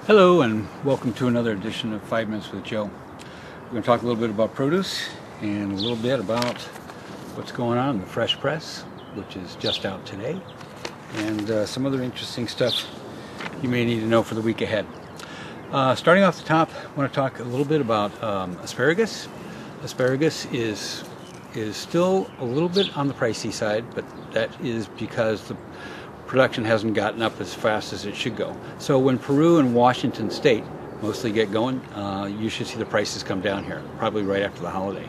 Hello and welcome to another edition of 5 Minutes with Joe. We're going to talk a little bit about produce and a little bit about what's going on in the fresh press, which is just out today, and some other interesting stuff you may need to know for the week ahead. Starting off the top, I want to talk a little bit about asparagus. Asparagus is still a little bit on the pricey side, but that is because the production hasn't gotten up as fast as it should go. So when Peru and Washington State mostly get going, you should see the prices come down here, probably right after the holiday.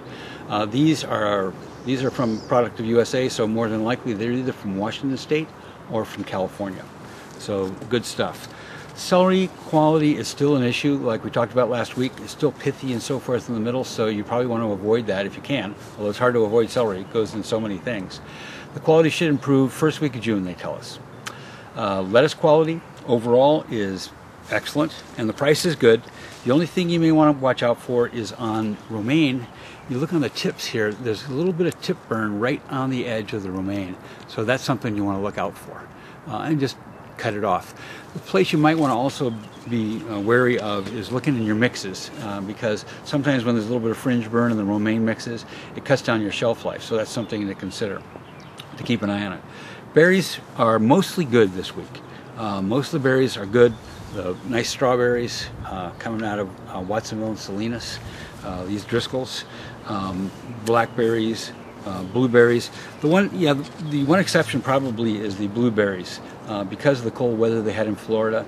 These are from Product of USA, so more than likely they're either from Washington State or from California. So good stuff. Celery quality is still an issue, like we talked about last week. It's still pithy and so forth in the middle, so you probably want to avoid that if you can, although it's hard to avoid celery. It goes in so many things. The quality should improve first week of June, they tell us. Lettuce quality overall is excellent, and the price is good. The only thing you may want to watch out for is on romaine. You look on the tips here, there's a little bit of tip burn right on the edge of the romaine, so that's something you want to look out for, and just cut it off. The place you might want to also be wary of is looking in your mixes, because sometimes when there's a little bit of fringe burn in the romaine mixes, it cuts down your shelf life, so that's something to consider, to keep an eye on it. Berries are mostly good this week. Most of the berries are good. The nice strawberries coming out of Watsonville and Salinas, these Driscolls, blackberries, blueberries. The one exception probably is the blueberries. Because of the cold weather they had in Florida,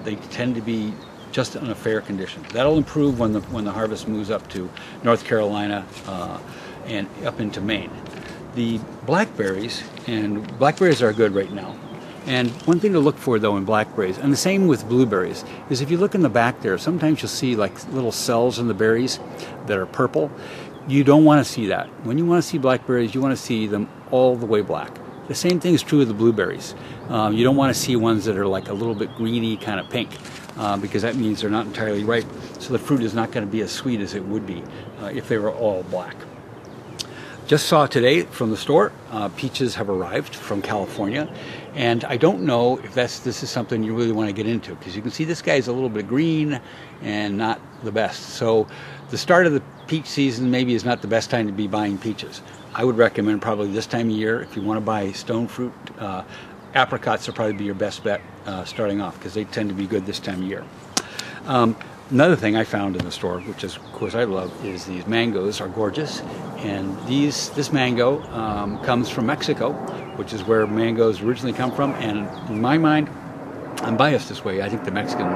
they tend to be just in a fair condition. That'll improve when the harvest moves up to North Carolina and up into Maine. The blackberries are good right now. And one thing to look for though in blackberries, and the same with blueberries, is if you look in the back there, sometimes you'll see like little cells in the berries that are purple. You don't want to see that. When you want to see blackberries, you want to see them all the way black. The same thing is true of the blueberries. You don't want to see ones that are like a little bit greeny, kind of pink, because that means they're not entirely ripe. So the fruit is not going to be as sweet as it would be if they were all black. Just saw today from the store, peaches have arrived from California, and I don't know if this is something you really want to get into, because you can see this guy is a little bit green and not the best. So the start of the peach season maybe is not the best time to be buying peaches. I would recommend probably this time of year if you want to buy stone fruit. Apricots will probably be your best bet starting off, because they tend to be good this time of year. Another thing I found in the store, which is, of course I love, is these mangoes are gorgeous. And this mango comes from Mexico, which is where mangoes originally come from. And in my mind, I'm biased this way. I think the Mexican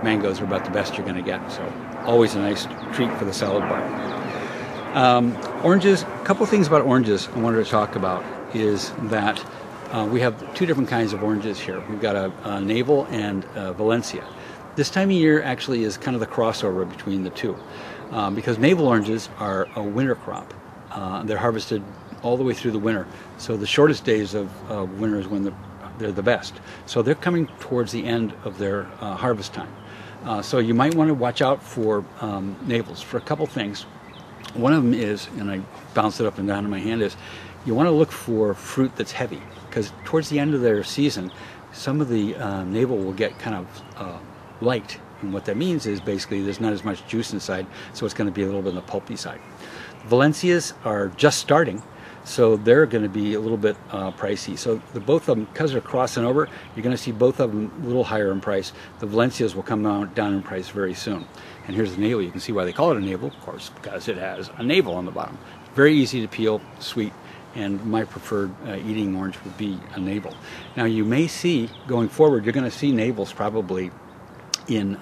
mangoes are about the best you're going to get. So always a nice treat for the salad bar. Oranges, a couple things about oranges I wanted to talk about is that we have two different kinds of oranges here. We've got a Navel and a Valencia. This time of year actually is kind of the crossover between the two, because Navel oranges are a winter crop. They're harvested all the way through the winter, so the shortest days of winter is when they're the best. So they're coming towards the end of their harvest time. So you might want to watch out for Navels for a couple things. One of them is, and I bounce it up and down in my hand, is you want to look for fruit that's heavy, because towards the end of their season, some of the Navel will get kind of light, and what that means is basically there's not as much juice inside, so it's going to be a little bit on the pulpy side. Valencias are just starting, so they're going to be a little bit pricey. So both of them, because they're crossing over, you're going to see both of them a little higher in price. The Valencias will come down in price very soon. And here's the Navel. You can see why they call it a Navel, of course, because it has a navel on the bottom. Very easy to peel, sweet, and my preferred eating orange would be a Navel. Now you may see, going forward, you're going to see Navels probably in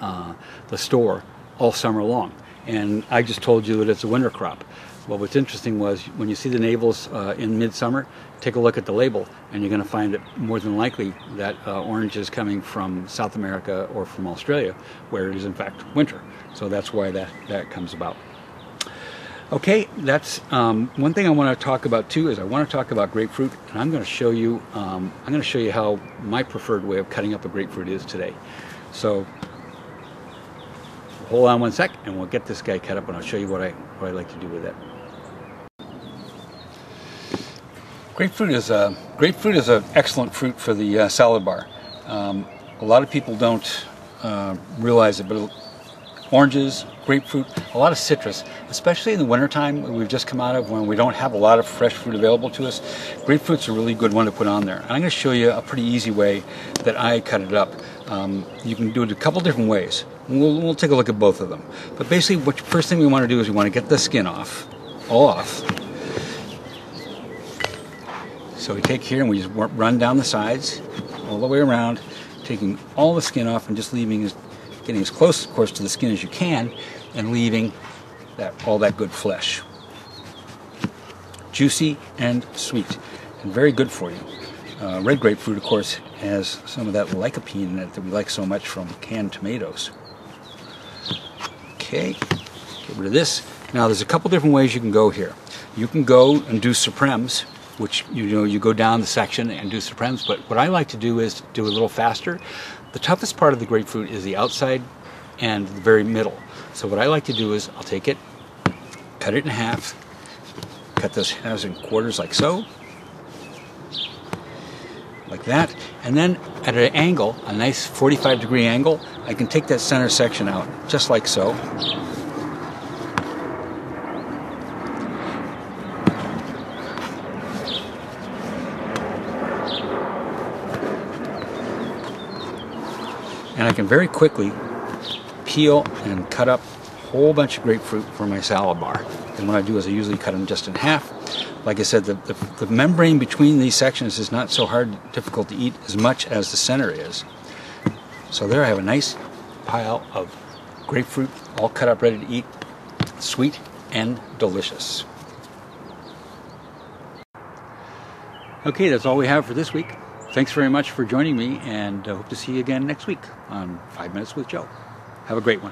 the store all summer long, and I just told you that it's a winter crop. Well, what's interesting was when you see the Navels in midsummer, take a look at the label, and you're going to find it more than likely that orange is coming from South America or from Australia, where it is in fact winter. So that's why that comes about. Okay, that's one thing I want to talk about too. Is I want to talk about grapefruit, and I'm going to show you how my preferred way of cutting up a grapefruit is today. So hold on one sec, and we'll get this guy cut up, and I'll show you what I like to do with it. Grapefruit is an excellent fruit for the salad bar. A lot of people don't realize it, but oranges, grapefruit, a lot of citrus, especially in the wintertime we've just come out of when we don't have a lot of fresh fruit available to us. Grapefruit's a really good one to put on there. And I'm going to show you a pretty easy way that I cut it up. You can do it a couple different ways. We'll take a look at both of them. But basically, first thing we want to do is we want to get the skin off, all off. So we take here and we just run down the sides, all the way around, taking all the skin off and just getting as close, of course, to the skin as you can, and leaving all that good flesh. Juicy and sweet, and very good for you. Red grapefruit, of course, has some of that lycopene in it that we like so much from canned tomatoes. Okay, get rid of this. Now, there's a couple different ways you can go here. You can go and do supremes, which you go down the section and do supremes, but what I like to do is do a little faster. The toughest part of the grapefruit is the outside and the very middle. So what I like to do is I'll take it, cut it in half, cut those halves in quarters like so, like that, and then at an angle, a nice 45-degree angle, I can take that center section out, just like so. And I can very quickly peel and cut up a whole bunch of grapefruit for my salad bar. And what I do is I usually cut them just in half. Like I said, the membrane between these sections is not so difficult to eat as much as the center is. So there I have a nice pile of grapefruit, all cut up, ready to eat, sweet and delicious. Okay, that's all we have for this week. Thanks very much for joining me, and I hope to see you again next week on 5 Minutes with Joe. Have a great one.